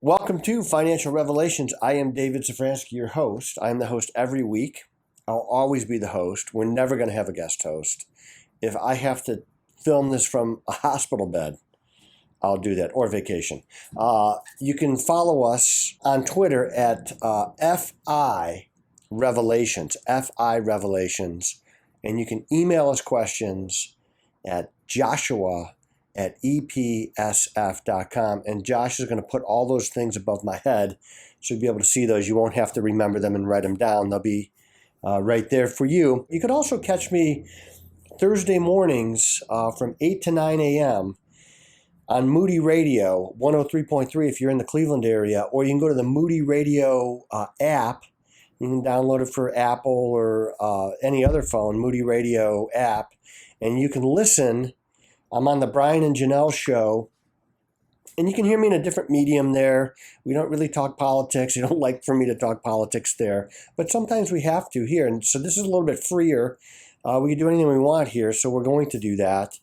Welcome to Financial Revelations. I am David Safransky, your host. I am the host every week. I'll always be the host. We're never going to have a guest host. If I have to film this from a hospital bed, I'll do that, or vacation. You can follow us on Twitter at FI Revelations, FI Revelations, and you can email us questions at joshua@epsf.com. And Josh is going to put all those things above my head, so you'll be able to see those. You won't have to remember them and write them down. They'll be right there for you. You could also catch me Thursday mornings from 8 to 9 a.m. on Moody Radio, 103.3 if you're in the Cleveland area, or you can go to the Moody Radio app. You can download it for Apple or any other phone, Moody Radio app, and you can listen. I'm on the Brian and Janelle show, and you can hear me in a different medium there. We don't really talk politics. You don't like for me to talk politics there, but sometimes we have to here. And so this is a little bit freer. We can do anything we want here, so we're going to do that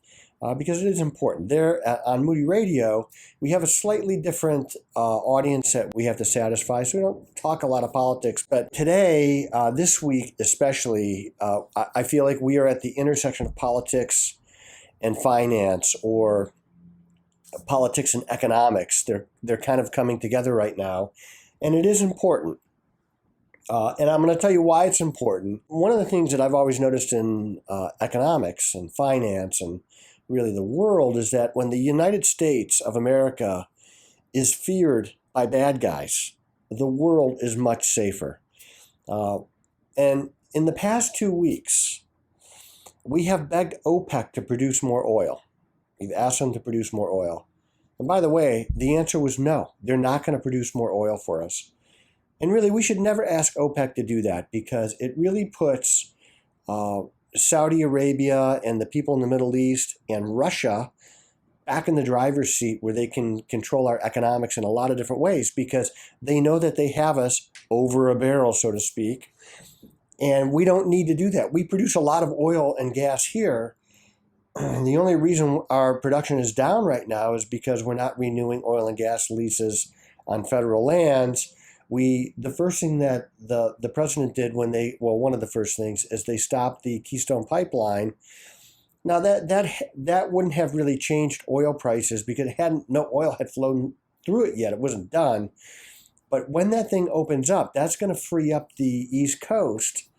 because it is important. There on Moody Radio, we have a slightly different audience that we have to satisfy, so we don't talk a lot of politics. But today, this week especially, I feel like we are at the intersection of politics and finance, or politics and economics. They're kind of coming together right now, and it is important. And I'm going to tell you why it's important. One of the things that I've always noticed in economics and finance and really the world is that when the United States of America is feared by bad guys, the world is much safer. And in the past 2 weeks, we have begged OPEC to produce more oil. We've asked them to produce more oil. And by the way, the answer was no. They're not going to produce more oil for us. And really, we should never ask OPEC to do that, because it really puts Saudi Arabia and the people in the Middle East and Russia back in the driver's seat, where they can control our economics in a lot of different ways, because they know that they have us over a barrel, so to speak. And we don't need to do that. We produce a lot of oil and gas here. The only reason our production is down right now is because we're not renewing oil and gas leases on federal lands. The first thing that the president did one of the first things is they stopped the Keystone Pipeline. Now that wouldn't have really changed oil prices, because no oil had flown through it yet. It wasn't done. But when that thing opens up, that's going to free up the East Coast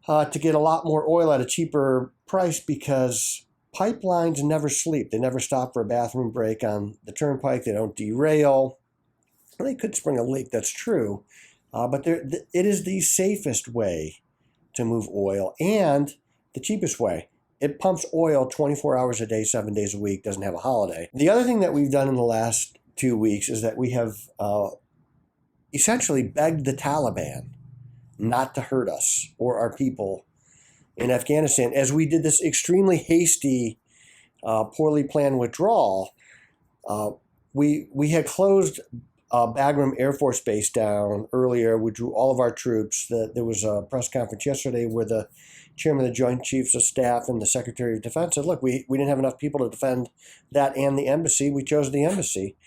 to get a lot more oil at a cheaper price, because pipelines never sleep. They never stop for a bathroom break on the turnpike. They don't derail. Well, they could spring a leak, that's true. But it is the safest way to move oil, and the cheapest way. It pumps oil 24 hours a day, 7 days a week, doesn't have a holiday. The other thing that we've done in the last 2 weeks is that we have essentially begged the Taliban not to hurt us or our people in Afghanistan, as we did this extremely hasty, poorly planned withdrawal. We had closed Bagram Air Force Base down earlier. We drew all of our troops. There was a press conference yesterday where the chairman of the Joint Chiefs of Staff and the Secretary of Defense said, look, we didn't have enough people to defend that and the embassy. We chose the embassy.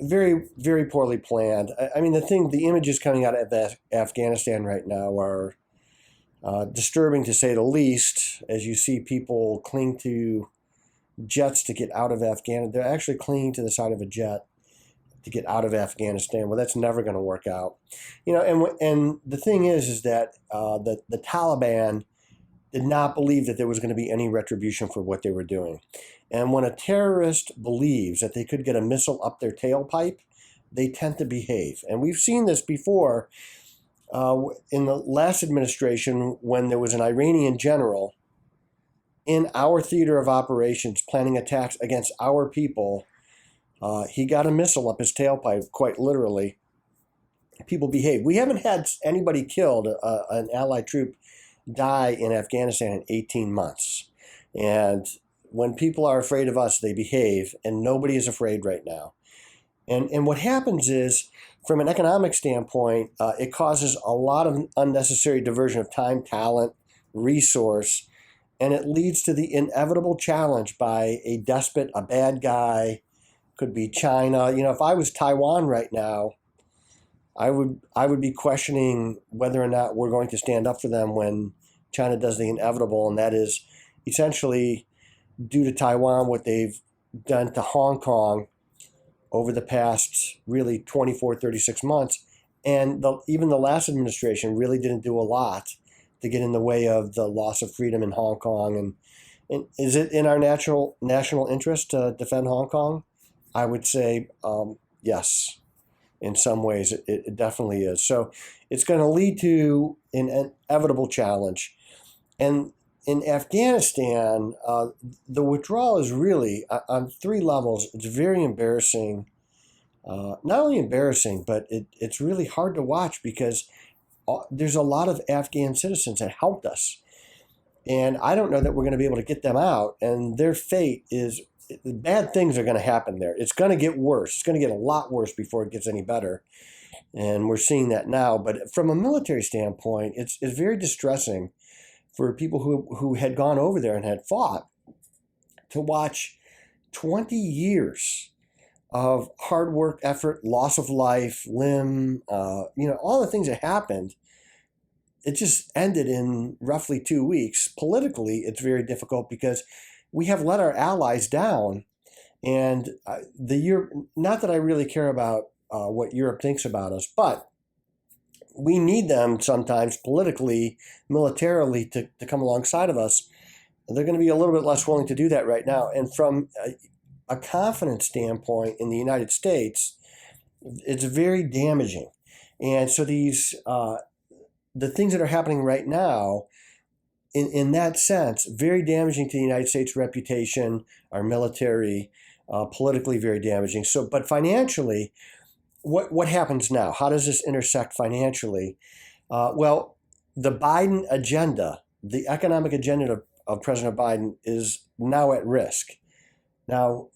Very, very poorly planned. I mean, the images coming out of Afghanistan right now are disturbing, to say the least, as you see people cling to jets to get out of Afghanistan. They're actually clinging to the side of a jet to get out of Afghanistan. Well, that's never going to work out. And the thing is that the Taliban did not believe that there was going to be any retribution for what they were doing. And when a terrorist believes that they could get a missile up their tailpipe, they tend to behave. And we've seen this before in the last administration, when there was an Iranian general in our theater of operations planning attacks against our people. He got a missile up his tailpipe, quite literally. People behave. We haven't had anybody killed, an allied troop die in Afghanistan in 18 months. And when people are afraid of us, they behave, and nobody is afraid right now. And what happens is, from an economic standpoint, it causes a lot of unnecessary diversion of time, talent, resource, and it leads to the inevitable challenge by a despot, a bad guy, could be China. If I was Taiwan right now, I would be questioning whether or not we're going to stand up for them when China does the inevitable, and that is essentially do to Taiwan what they've done to Hong Kong over the past really 24, 36 months. And even the last administration really didn't do a lot to get in the way of the loss of freedom in Hong Kong. And is it in our national interest to defend Hong Kong? I would say yes. In some ways, it definitely is. So it's going to lead to an inevitable challenge. And in Afghanistan, the withdrawal is really on three levels. It's very embarrassing. Not only embarrassing, but it's really hard to watch because there's a lot of Afghan citizens that helped us. And I don't know that we're going to be able to get them out. And their fate is, bad things are going to happen there. It's going to get worse. It's going to get a lot worse before it gets any better. And we're seeing that now. But from a military standpoint, it's very distressing for people who had gone over there and had fought to watch 20 years of hard work, effort, loss of life, limb, all the things that happened. It just ended in roughly 2 weeks. Politically, it's very difficult because we have let our allies down. And not that I really care about what Europe thinks about us, but we need them sometimes politically, militarily to come alongside of us. They're going to be a little bit less willing to do that right now. And from a confidence standpoint in the United States, it's very damaging. And so the things that are happening right now, in that sense, very damaging to the United States reputation, our military, politically very damaging. So, but financially, what happens now? How does this intersect financially? Well, the Biden agenda, the economic agenda of President Biden is now at risk. Now,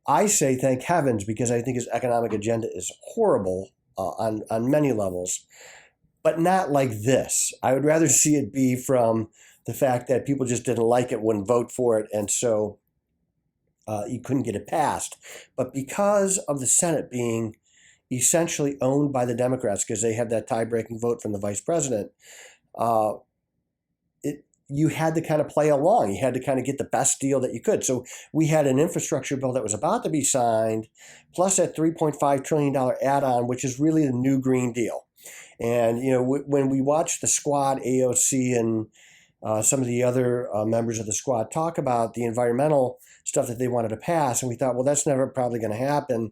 I say thank heavens because I think his economic agenda is horrible on many levels, but not like this. I would rather see it be from the fact that people just didn't like it, wouldn't vote for it, and so you couldn't get it passed. But because of the Senate being essentially owned by the Democrats, because they have that tie-breaking vote from the vice president, you had to kind of play along. You had to kind of get the best deal that you could. So we had an infrastructure bill that was about to be signed, plus that $3.5 trillion add-on, which is really the new Green Deal. And, when we watched the squad, AOC and some of the other members of the squad talk about the environmental stuff that they wanted to pass, and we thought, well, that's never probably going to happen.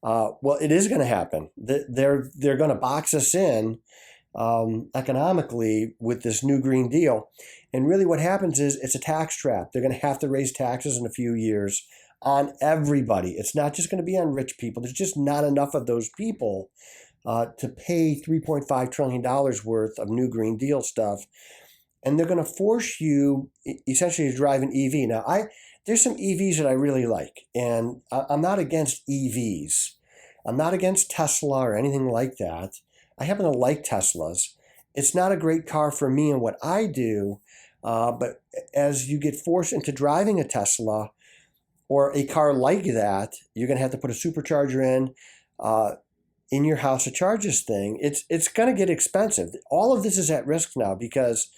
Well, it is going to happen. They're going to box us in economically with this new Green Deal. And really what happens is it's a tax trap. They're going to have to raise taxes in a few years on everybody. It's not just going to be on rich people. There's just not enough of those people to pay $3.5 trillion worth of new Green Deal stuff. And they're going to force you essentially to drive an EV. Now, there's some EVs that I really like, and I'm not against EVs. I'm not against Tesla or anything like that. I happen to like Teslas. It's not a great car for me and what I do, but as you get forced into driving a Tesla or a car like that, you're going to have to put a supercharger in your house to charge this thing. It's going to get expensive. All of this is at risk now because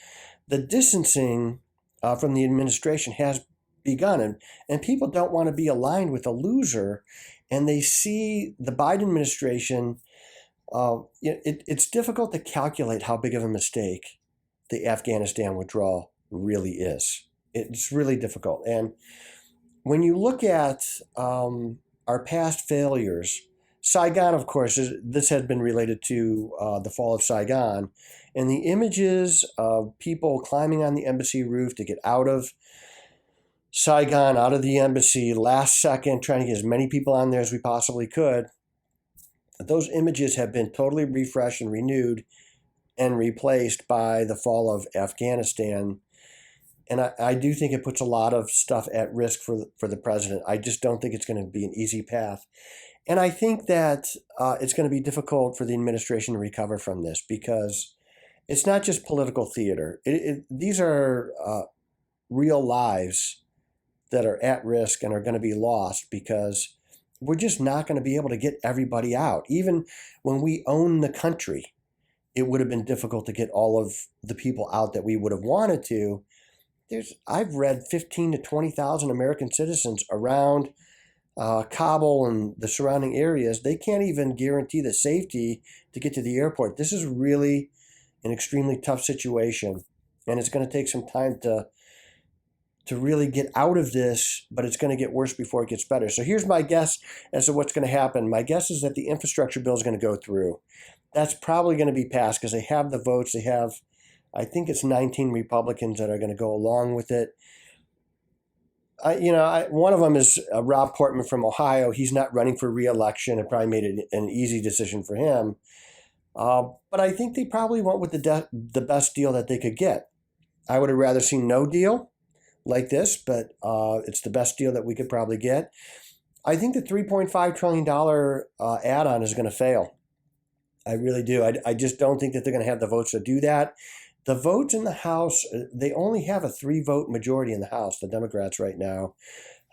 the distancing from the administration has begun, and people don't want to be aligned with a loser, and they see the Biden administration. It's difficult to calculate how big of a mistake the Afghanistan withdrawal really is. It's really difficult. And when you look at our past failures, Saigon, of course, this had been related to the fall of Saigon, and the images of people climbing on the embassy roof to get out of Saigon, out of the embassy, last second, trying to get as many people on there as we possibly could. Those images have been totally refreshed and renewed and replaced by the fall of Afghanistan. And I do think it puts a lot of stuff at risk for the president. I just don't think it's going to be an easy path. And I think that it's going to be difficult for the administration to recover from this because it's not just political theater. These are real lives that are at risk and are going to be lost because we're just not going to be able to get everybody out. Even when we own the country, it would have been difficult to get all of the people out that we would have wanted to. I've read 15 to 20,000 American citizens around Kabul and the surrounding areas. They can't even guarantee the safety to get to the airport. This is really an extremely tough situation, and it's going to take some time to really get out of this, but it's going to get worse before it gets better. So here's my guess as to what's going to happen. My guess is that the infrastructure bill is going to go through. That's probably going to be passed because they have the votes. They have, I think it's 19 Republicans that are going to go along with it. One of them is Rob Portman from Ohio. He's not running for re-election. It probably made it an easy decision for him. But I think they probably went with the best deal that they could get. I would have rather seen no deal like this, but it's the best deal that we could probably get. I think the $3.5 trillion add-on is going to fail. I really do. I just don't think that they're going to have the votes to do that. The votes in the House, they only have a 3-vote majority in the House, the Democrats right now.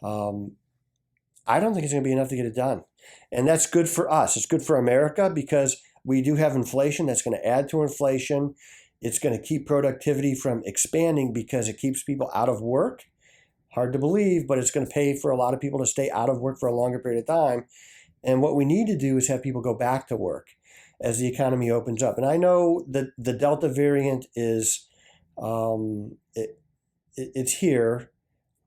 I don't think it's going to be enough to get it done. And that's good for us. It's good for America because we do have inflation that's going to add to inflation. It's going to keep productivity from expanding because it keeps people out of work. Hard to believe, but it's going to pay for a lot of people to stay out of work for a longer period of time. And what we need to do is have people go back to work as the economy opens up. And I know that the Delta variant is, it's here.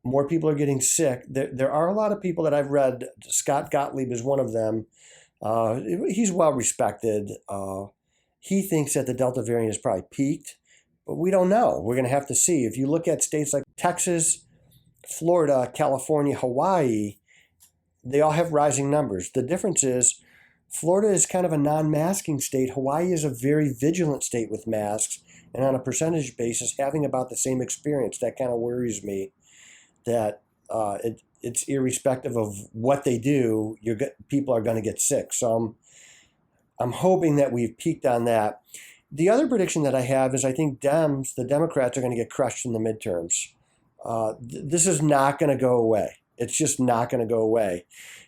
More people are getting sick. There are a lot of people that I've read. Scott Gottlieb is one of them. He's well respected. He thinks that the Delta variant has probably peaked, but we don't know. We're going to have to see. If you look at states like Texas, Florida, California, Hawaii, they all have rising numbers. The difference is Florida is kind of a non-masking state. Hawaii is a very vigilant state with masks, and on a percentage basis, having about the same experience. That kind of worries me that it's irrespective of what they do, people are going to get sick. So I'm hoping that we've peaked on that. The other prediction that I have is I think the Democrats are going to get crushed in the midterms. This is not going to go away. It's just not going to go away.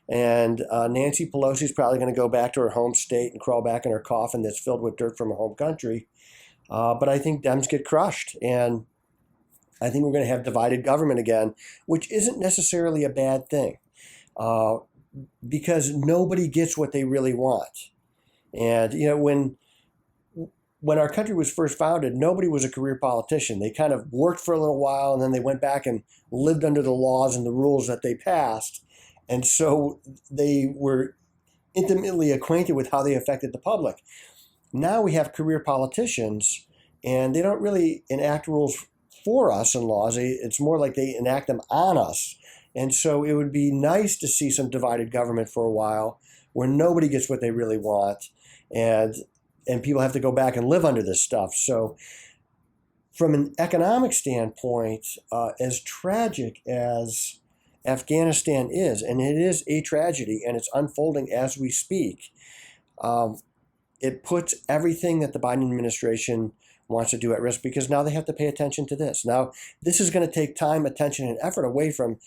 And Nancy Pelosi is probably going to go back to her home state and crawl back in her coffin that's filled with dirt from her home country. But I think Dems get crushed. And I think we're going to have divided government again, which isn't necessarily a bad thing because nobody gets what they really want. And, when our country was first founded, nobody was a career politician. They kind of worked for a little while and then they went back and lived under the laws and the rules that they passed. And so they were intimately acquainted with how they affected the public. Now we have career politicians and they don't really enact rules for us and laws. It's more like they enact them on us. And so it would be nice to see some divided government for a while where nobody gets what they really want and people have to go back and live under this stuff. So from an economic standpoint, as tragic as Afghanistan is, and it is a tragedy and it's unfolding as we speak, it puts everything that the Biden administration wants to do at risk because now they have to pay attention to this. Now, this is going to take time, attention, and effort away from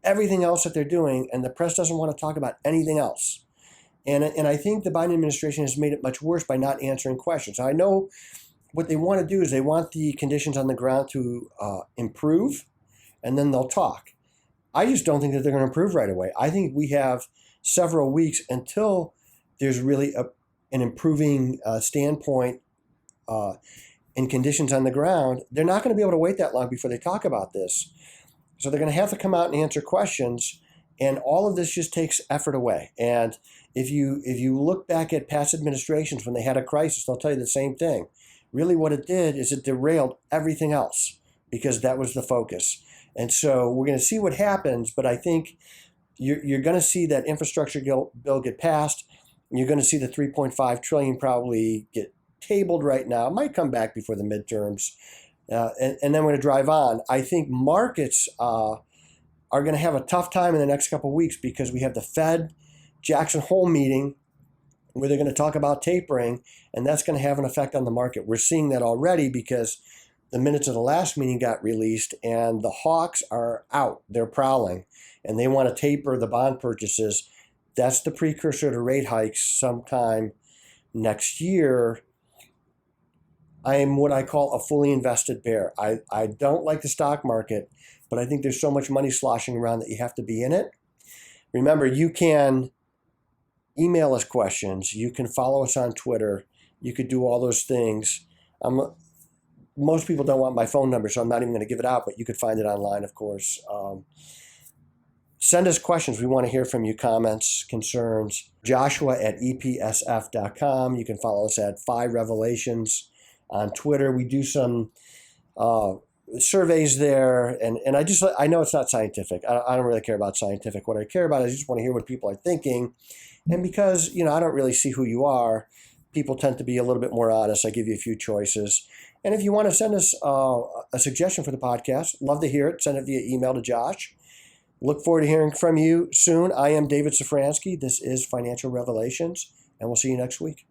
everything else that they're doing, and the press doesn't want to talk about anything else. And I think the Biden administration has made it much worse by not answering questions. I know what they want to do is they want the conditions on the ground to improve, and then they'll talk. I just don't think that they're going to improve right away. I think we have several weeks until there's really an improving standpoint in conditions on the ground. They're not going to be able to wait that long before they talk about this. So they're going to have to come out and answer questions, and all of this just takes effort away. And if you look back at past administrations when they had a crisis, they'll tell you the same thing. Really what it did is it derailed everything else because that was the focus. And so we're going to see what happens, but I think you're going to see that infrastructure bill get passed. You're going to see the $3.5 trillion probably get tabled right now. It might come back before the midterms. And then we're going to drive on. I think markets are going to have a tough time in the next couple of weeks because we have the Fed Jackson Hole meeting where they're going to talk about tapering, and that's going to have an effect on the market. We're seeing that already because the minutes of the last meeting got released and the hawks are out. They're prowling, and they want to taper the bond purchases. That's the precursor to rate hikes sometime next year. I am what I call a fully invested bear. I don't like the stock market, but I think there's so much money sloshing around that you have to be in it. Remember, you can email us questions. You can follow us on Twitter. You could do all those things. Most people don't want my phone number, so I'm not even going to give it out, but you could find it online, of course. Send us questions. We want to hear from you, comments, concerns. Joshua at EPSF.com. You can follow us at 5 Revelations on Twitter. We do some surveys there, and I know it's not scientific. I don't really care about scientific. What I care about is I just want to hear what people are thinking. And because, I don't really see who you are, people tend to be a little bit more honest. I give you a few choices. And if you want to send us a suggestion for the podcast, love to hear it. Send it via email to Josh. Look forward to hearing from you soon. I am David Safransky. This is Financial Revelations, and we'll see you next week.